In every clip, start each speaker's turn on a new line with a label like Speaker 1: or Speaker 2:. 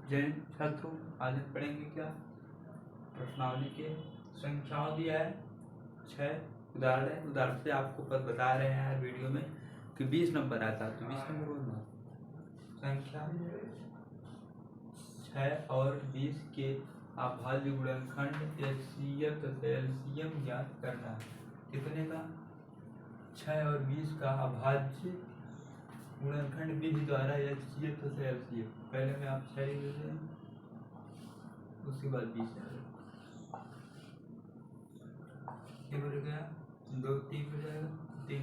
Speaker 1: जैन छात्रों, आज हम पढ़ेंगे क्या? प्रश्नावली के संख्याओं दिया है 6 उदाहरण है। उदाहरण से आपको बता रहे हैं यार वीडियो में कि 20 नंबर आता है, तो 20 नंबर बोलना। संख्या 6 और 20 के अभाज्य गुणनखंड एचसीएफ तथा एलसीएम ज्ञात करना है। कितने का? 6 और 20 का अभाज्य गुणनखंड विधि द्वारा एचसीएफ तथा एलसीएम। पहले में आप 6 लिख देते हैं, उसके बाद 20 ये हो गया 2 3 हो जाएगा, 3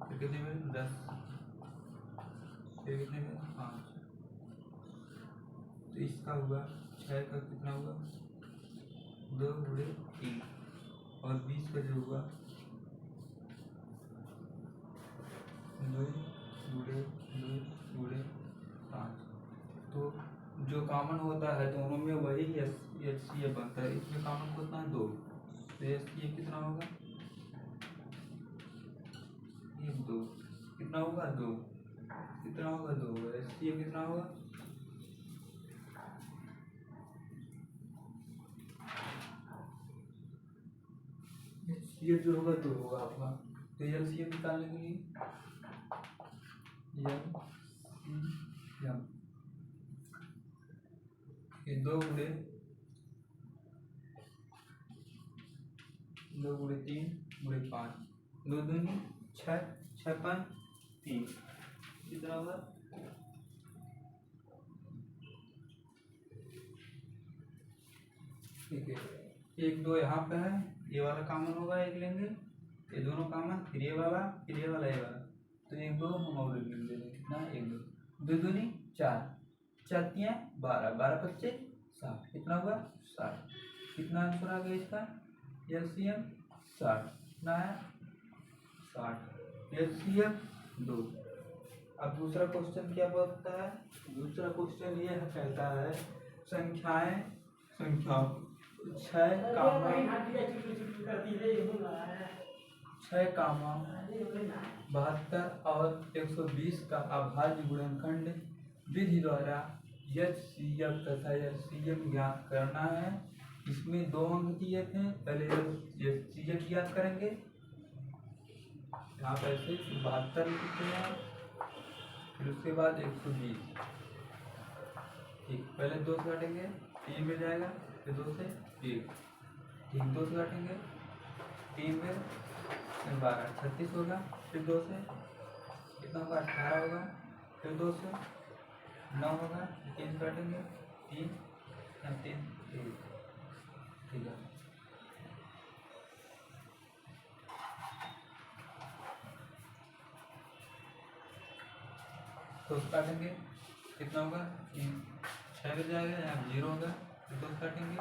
Speaker 1: फिर कितने में 10, फिर कितने में 5। तो इसका हुआ 6 का कितना हुआ 2 गुणे 3 और 20 का जो हुआ 2 गुणे 2 गुणे 5। तो जो कॉमन होता है दोनों में वही एचसीएफ बनता है। इसमें कॉमन कितना है 2, तो एचसीएफ कितना होगा 2 कितना होगा 2 कितना होगा 2 एचसीएफ कितना होगा एचसीएफ जो होगा 2 होगा आपका। तो एलसीएम निकालने के लिए एलसीएम ये 2 गुणे 3 गुणे 5, 2 दूनी 6, 6 5 3 कितना होगा ठीक है। 1 2 यहाँ पे है, ये वाला कॉमन होगा, एक लेंगे, ये दोनों कॉमन, फिर ये वाला, फिर ये वाला, ये वाला, तो 1 2 हम और लिख देंगे कितना 1 2 2 दूनी 4, 4 3 12, 12 25 60 कितना होगा 60। कितना आंसर आ गया इसका एलसीएम 60 कितना है 60 एलसीएम 2। अब दूसरा क्वेश्चन क्या बोलता है? दूसरा क्वेश्चन ये कहता है संख्याओं 6 72 और 120 का अभाज्य गुणनखंड विधि द्वारा एचसीएफ तथा एलसीएम ज्ञात करना है। इसमें 2 अंक दिए थे, पहले एचसीएफ ज्ञात करेंगे, यहाँ पर 72 लिखते हैं, फिर उसके बाद 120। ठीक, पहले 2 से काटेंगे 3 मिल जाएगा, फिर 2 से 1, ठीक 2 से काटेंगे 3 में 12 36 होगा, फिर 2 से कितना होगा 18 होगा, फिर 2 से 9 होगा, 3 से काटेंगे 3 3 ठीक है। तो काटेंगे कितना होगा 6 बच जाएगा, यहाँ 0 होगा, फिर 2 काटेंगे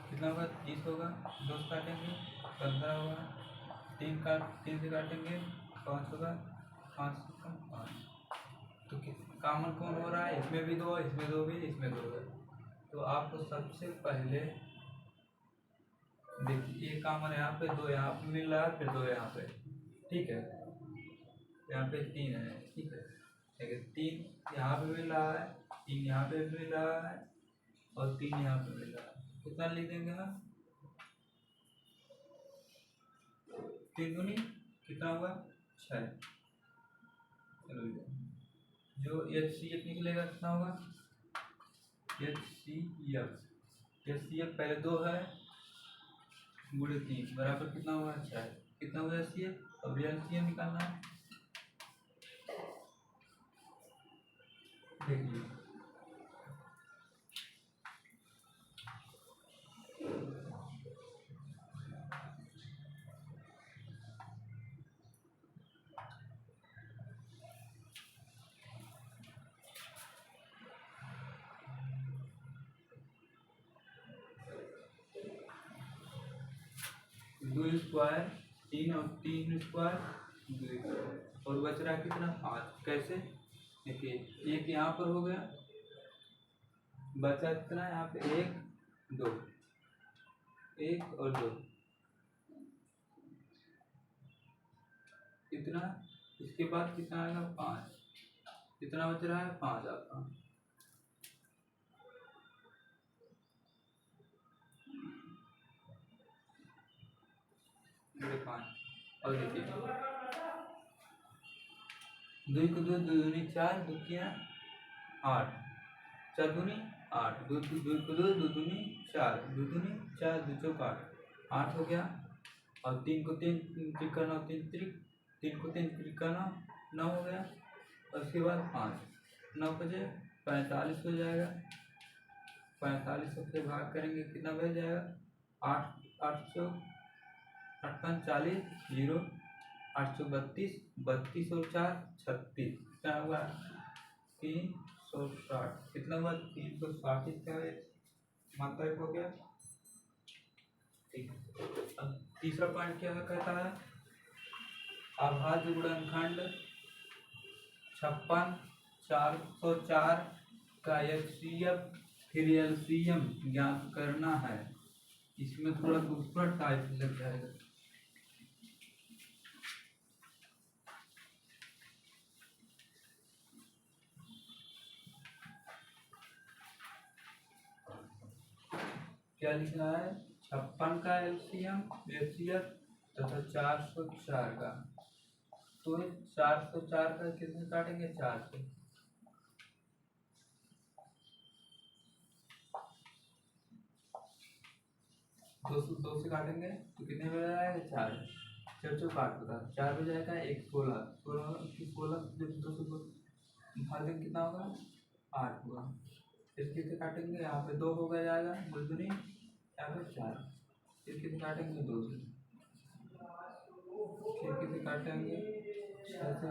Speaker 1: कितना होगा 30 होगा, 2 काटेंगे 15 होगा, 3 से काटेंगे 5 होगा, 5 से 5। तो कॉमन कौन हो रहा है? इसमें भी 2, इसमें 2 भी, इसमें 2 है। तो आपको सबसे पहले देखिए ये कॉमन यहाँ पे 2 यहाँ पे मिल रहा है, फिर 2 यहाँ पे, ठीक है, यहाँ पे 3 है, ठीक है, 3 यहाँ पे मिल रहा है, 3 यहाँ पे मिल रहा है और 3 यहाँ पे मिल रहा है। कितना लिख देंगे हम 3 दूनी कितना होगा 6। चलो जो एचसीएफ निकलेगा कितना होगा एचसीएफ पहले 2 है गुणे 3 बराबर कितना होगा 6। कितना होगा एचसीएफ? अब एलसीएम निकालना है, देखिए दो स्क्वायर 3 और 3 स्क्वायर 2 और बच रहा कितना 5। कैसे? देखिए एक यहाँ पर हो गया, बचा कितना यहाँ पे 1 2, 1 और 2 कितना, इसके बाद कितना आएगा 5, कितना बच रहा है 5 आपका। ये 5 और देखिए 2 को 2 2 दूनी 4 2 किया 8 4 दूनी 8 2 2 को 2 2 दूनी 4 2 दूनी 4 2 चौक 8 हो गया। और 3 को 3 त्रिका 9 3 त्रिक 3 को 3 त्रिका 9 हो गया। और उसके बाद 5 9 बजे 45 हो जाएगा। 45 से भाग करेंगे कितना बच जाएगा 8 8 चौक 8 5 40 0 8 चौक 32 32 और 4 36 क्या हुआ 360 कितना हुआ 360 इसका मात्रा हो गया। ठीक अब तीसरा पॉइंट क्या कहता है अभाज्य गुणनखंड 56 404 का एचसीएफ फिर एलसीएम ज्ञात करना है। इसमें थोड़ा दूसरा टाइप लग जाएगा। क्या लिखना है 56 का एलसीएम एचसीएफ तथा 404 का। तो 404 का कितने काटेंगे 4 से 2 से काटेंगे तो कितने बज जाएगा 4 4 चौक 8 होगा 4 हो जाएगा 1 16 16 2 से भाग देंगे कितना होगा 8 होगा। इसके से काटेंगे यहाँ पे 2 हो गया जाएगा बुलबुली यहाँ पे 4 इसके से काटेंगे 2 से खिड़की से काटेंगे 6 से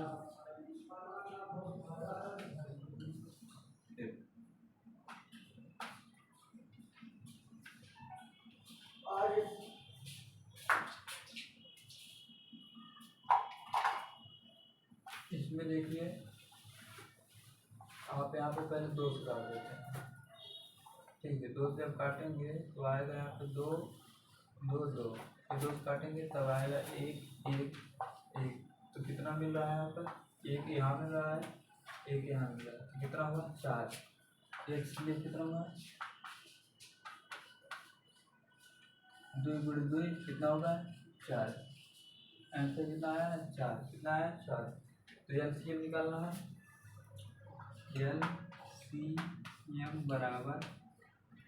Speaker 1: इसमें देखिए आप यहाँ पे पहले 2 से काट देते हैं। ठीक है 2 से आप काटेंगे तो आएगा यहाँ पे 2 2 2 फिर 2 से काटेंगे तब आएगा 1 1 1 तो कितना मिल रहा है यहाँ पर 1 यहाँ मिल रहा है 1 यहाँ मिल रहा है कितना हुआ 4 इसलिए कितना हुआ 2 गुणे 2 कितना होगा 4 आंसर कितना आया 4 कितना आया 4। तो एलसीएम निकालना है एलसीएम बराबर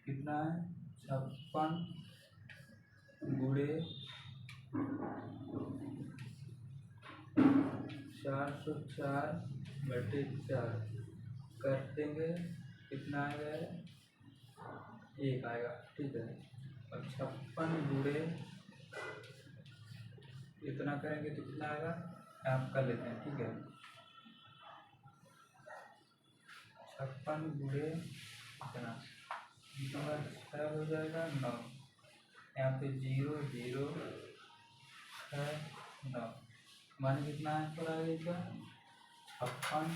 Speaker 1: कितना है 56 गुणे 404 बटे 4 कर देंगे कितना आएगा 1 आएगा। ठीक है और 56 गुणे इतना करेंगे तो कितना आएगा आप कर लेते हैं। ठीक है 56 गुणे इतना 6 हो जाएगा 9 यहाँ पे 0 0 6 9 माने कितना आंसर आ जाएगा 56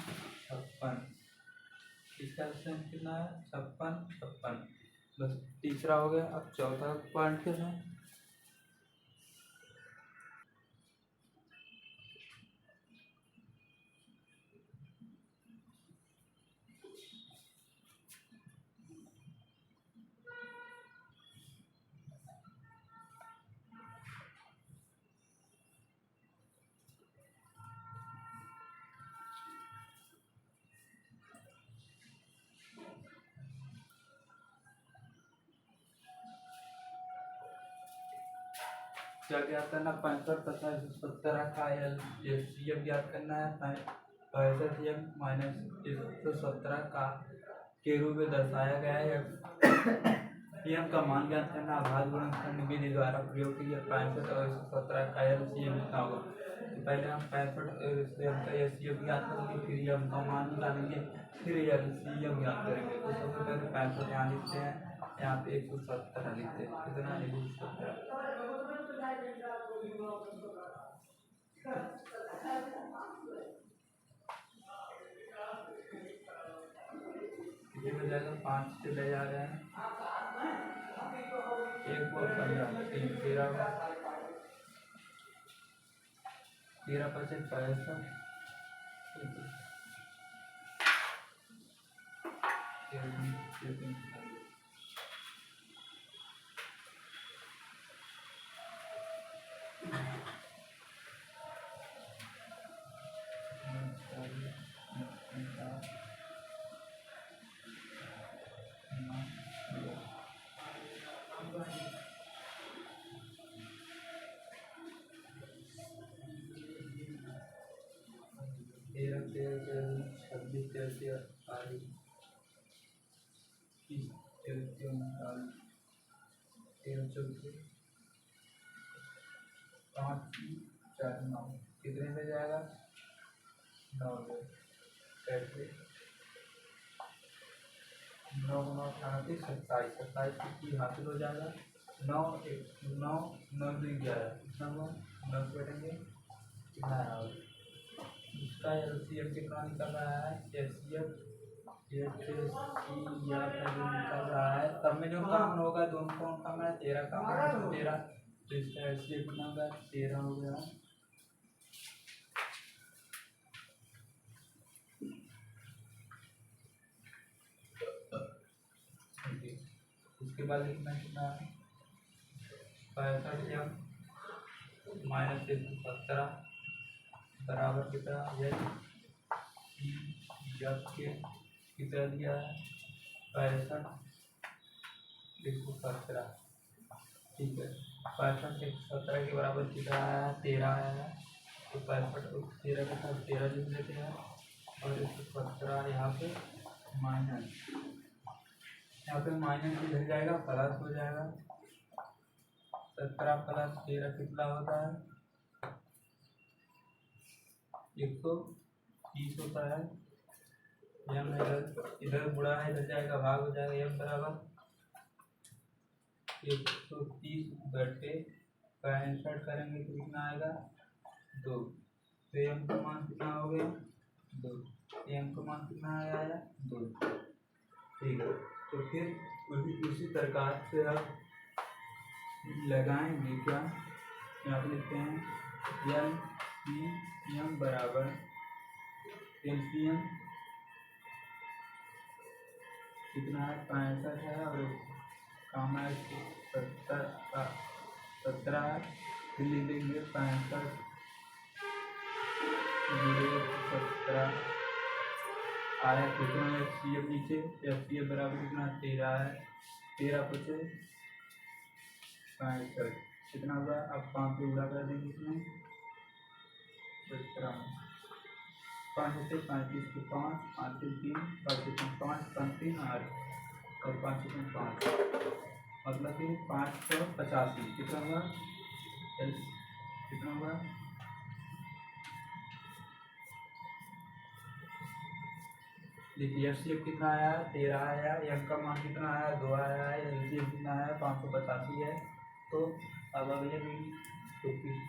Speaker 1: 56 इसका आंसर कितना है 56 56 बस तीसरा हो गया। अब चौथा पॉइंट क्या है क्या ज्ञात करना 65 तथा 117 का एलसीएम ज्ञात करना है। 65 एम माइनस 117 का के रूप में दर्शाया गया है। एम का मान ज्ञात करना अभाज्य गुणनखंड विधि द्वारा प्रयोग किया 65 और 117 का एलसीएम कितना होगा। तो पहले हम 65 और एम का एलसीएम ज्ञात करेंगे फिर एम का मान निकालेंगे फिर एलसीएम ज्ञात करेंगे। तो सबसे पहले 65 यहाँ लिखते हैं यहाँ पे 117 लिखते हैं कितना 117 कितने में जाएगा 5 से ले जा रहे हैं 1 और 15 3 13 13 5 65 तेरह तेरह छब्बीस तेरह अड़तालीस तीस तेरह उनतालीस तेरह चौबीस 5 4 9 कितने में जाएगा 9 कैसे 9 9 38 27 27 की हासिल हो जाएगा 9 1 9 9 2 11 कितना हुआ 9 बैठेंगे कितना है और इसका एलसीएम कितना निकल रहा है एचसीएफ निकल रहा है तब में जो काम होगा दोनों कौन काम है 13 काम है तो 13 तो इसका एचसीएफ कितना होगा 13 हो गया उसके बाद लिखना कितना है 65 एम माइनस 117 बराबर कितना जब के कितना दिया है 65 117 ठीक है 65 117 के बराबर कितना है 13 है तो 65 13 के साथ 13 लिख लेते हैं और 117 यहाँ पे माइनस यहाँ पे माइनस भी लग जाएगा प्लस हो जाएगा 17 प्लस 13 कितना होता है 130 होता है यम इधर बुरा है इधर जाएगा भाग हो जाएगा यम बराबर 130 बैठे 65 करेंगे तो कितना आएगा 2 तो यम का मान कितना हो गया 2 यम का मान कितना आया 2 ठीक है तो फिर उसी प्रकार से अब लगाएंगे क्या यहाँ पे लिखते हैं एम बराबर एलसीएम कितना है 65 है और काम है 17 है फिर लिख देंगे 65 17 आया कितना है एचसीएफ नीचे एचसीएफ बराबर कितना 13 है 13 पचे 65 कितना होगा अब 5 से गुणा कर देंगे इसमें 17 5 से 35 के 5 5 से 3 5 से 5 5 3 8 और 5 से 5 मतलब कि 585 कितना हुआ कितना हुआ देखिए एफसीएफ कितना आया 13 आया एम का मान कितना आया 2 आया है एलसीएम कितना आया 585 है तो अब अगले भी तो फिर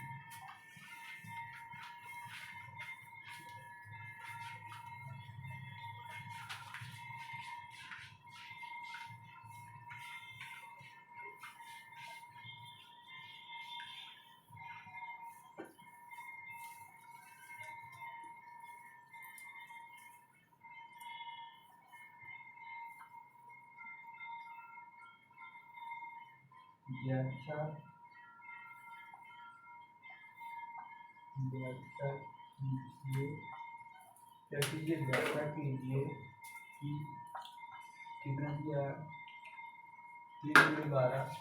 Speaker 1: व्याख्या कीजिए क्या कीजिए व्याख्या कीजिए कि कितना दिया 3 12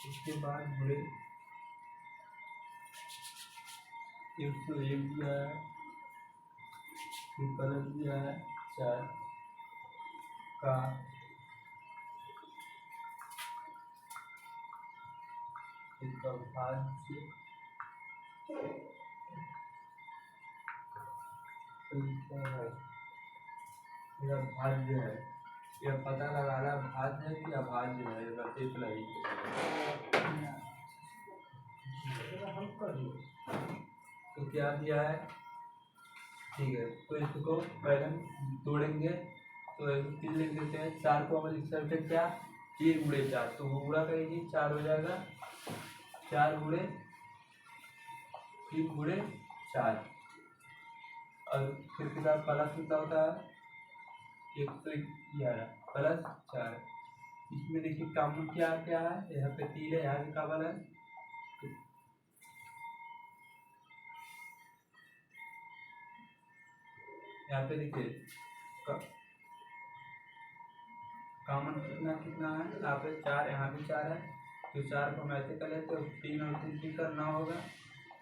Speaker 1: उसके बाद बुरे 101 दिया है फिर प्लस दिया है 4 का इसका भाज्य यह भाज्य है यह पता लगाना भाज्य है कि अभाज्य है बस इतना ही तो क्या दिया है ठीक है तो इसको पहले तोड़ेंगे तो 3 लिख देते हैं 4 को हम लिख सकते हैं क्या 3 गुणे 4 तो वो गुणा करेगी 4 हो जाएगा 4 गुणे 3 गुणे 4 और फिर के साथ प्लस कितना होता है 111 प्लस 4। इसमें देखिए कॉमन क्या क्या है, यहाँ पे 3 है, यहाँ भी कॉमन है। तो यहाँ पे देखिए कॉमन कितना कितना है, यहाँ पे 4, यहाँ भी 4 है। तो 4 को हम ऐसे कर लेते हैं, 3 और 3 करना होगा।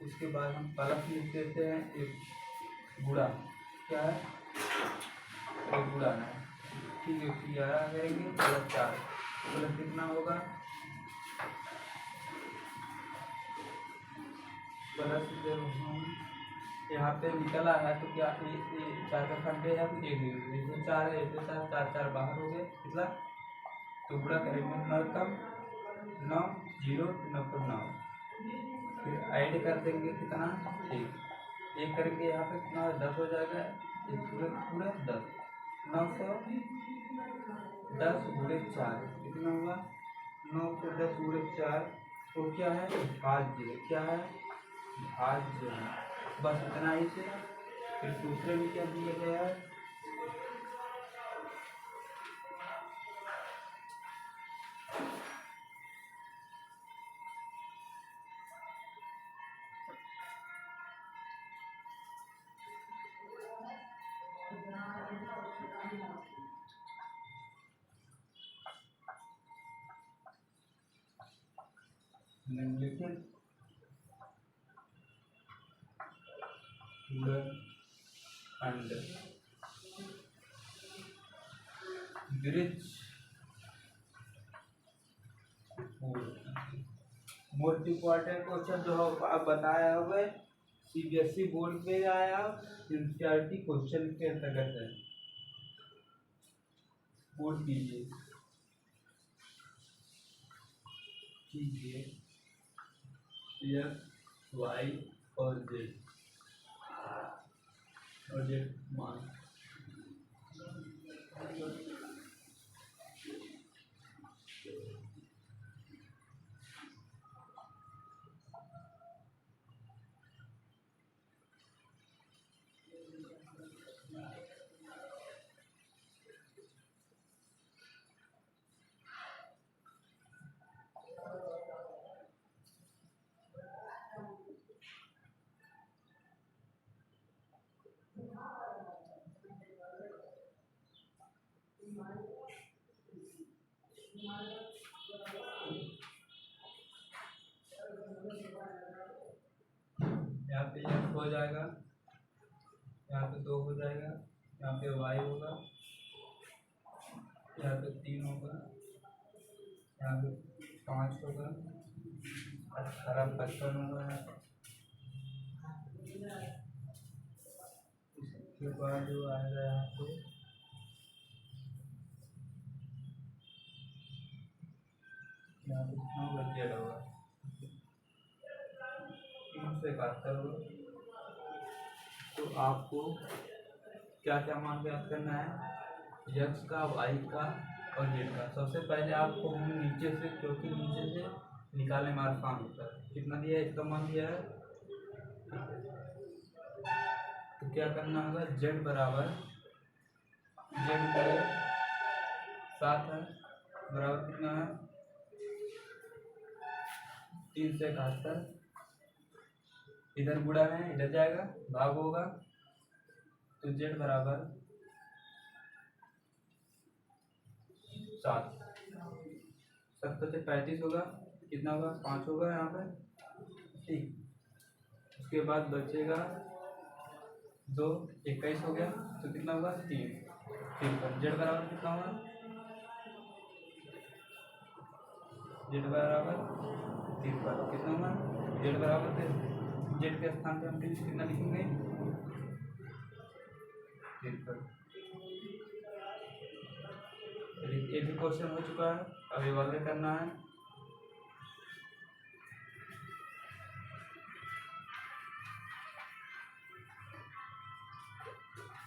Speaker 1: उसके बाद हम प्लस लिख देते हैं, एक गुणा क्या है, एक गुणा है, ठीक है। 11 करेंगे प्लस 4 प्लस कितना होगा, प्लस जब हम यहाँ पे निकला है तो क्या ये 4 का खंडे है, तो 1 4 है, 4 4 4 बाहर हो गए कितना। तो गुणा करेंगे 9 कम 9 0 9 पर 9, फिर ऐड कर देंगे कितना, ठीक। एक करेंगे यहाँ पे कितना 10 हो जाएगा, एक पूरे पूरे 10, 910 गुणे 4 कितना हुआ, 910 गुणे 4। तो क्या है भाज्य, क्या है भाज्य है, बस इतना ही से। फिर दूसरे में क्या दिया गया है, निम्नलिखित खंड वृक्ष मोस्ट इम्पोर्टेंट क्वेश्चन जो आप बताया होगा सीबीएसई बोर्ड पे आया, एनसीईआरटी क्वेश्चन के अंतर्गत है। बोर्ड कीजिए एक्स वाई और जेड मान। यहाँ पे x हो जाएगा, यहाँ पे 2 हो जाएगा, यहाँ पे y होगा, यहाँ पे 3 होगा, यहाँ पे 5 होगा, 18 55 होगा। इसके बाद जो आएगा यहाँ पे कितना होगा, जेड होगा 3 से 71 होगा। तो आपको क्या क्या मान ज्ञात करना है, x का, y का और z का। सबसे पहले आपको हम नीचे से, क्योंकि नीचे से निकालने में आसान होता है। कितना दिया है, इसका मान दिया है, तो क्या करना होगा, z बराबर z गुणे 7 है, बराबर कितना है 3 से 71। इधर गुणा है, इधर जाएगा भाग होगा, तो z बराबर 7, 70 से 35 होगा, कितना होगा 5 होगा यहाँ पे, ठीक। उसके बाद बचेगा 2, 21 हो गया, तो कितना होगा 3, 53। जेड बराबर कितना होगा, जेड बराबर 53, कितना होगा जेड बराबर 53। जेड के स्थान पे हम कितना लिखेंगे 53। एक भी क्वेश्चन हो चुका है, अभी वाले करना है।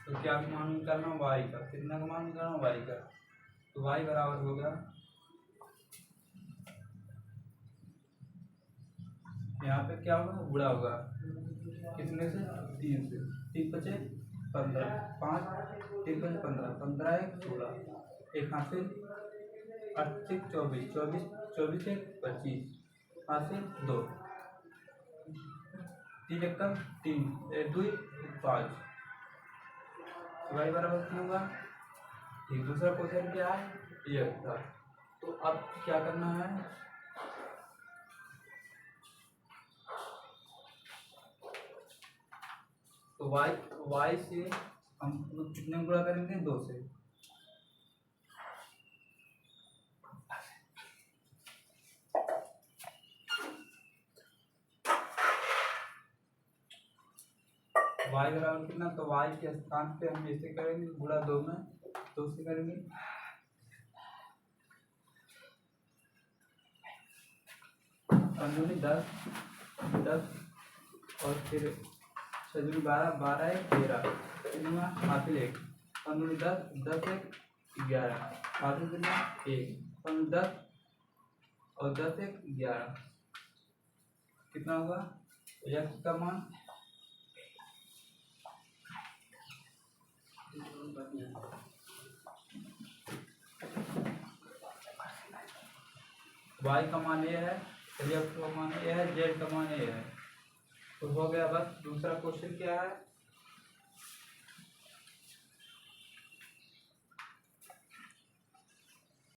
Speaker 1: तो क्या मान निकालना, y का, कितना का मान निकालना y का, तो y बराबर होगा, यहाँ पे क्या होगा गुणा होगा, कितने से 3 से, 3 बचे 15, 5 3 5 15, 15 1 16, एक हासिल 8 6 24, 24 24 1 25, हासिल 2, 3 1 3, 1 2 5, y बराबर कितना होगा। ठीक, दूसरा क्वेश्चन क्या है, ये था। तो अब क्या करना है, तो y से हम कितने गुणा करेंगे, 2 से। y बराबर कितना, तो y के स्थान पे हम ऐसे करेंगे, गुणा 2 में 2 से करेंगे। अंदरूनी 10 10 और फिर सजूरी 12 12 1 13, कितना हासिल 1, अंदरूनी 10 10 1 11, हासिल कितना 1, अंदरूनी 10 और 10 1 11, कितना होगा, x का मान y का मान ये है, x का मान ये है, z का मान ये है। तो हो गया। बस दूसरा क्वेश्चन क्या है,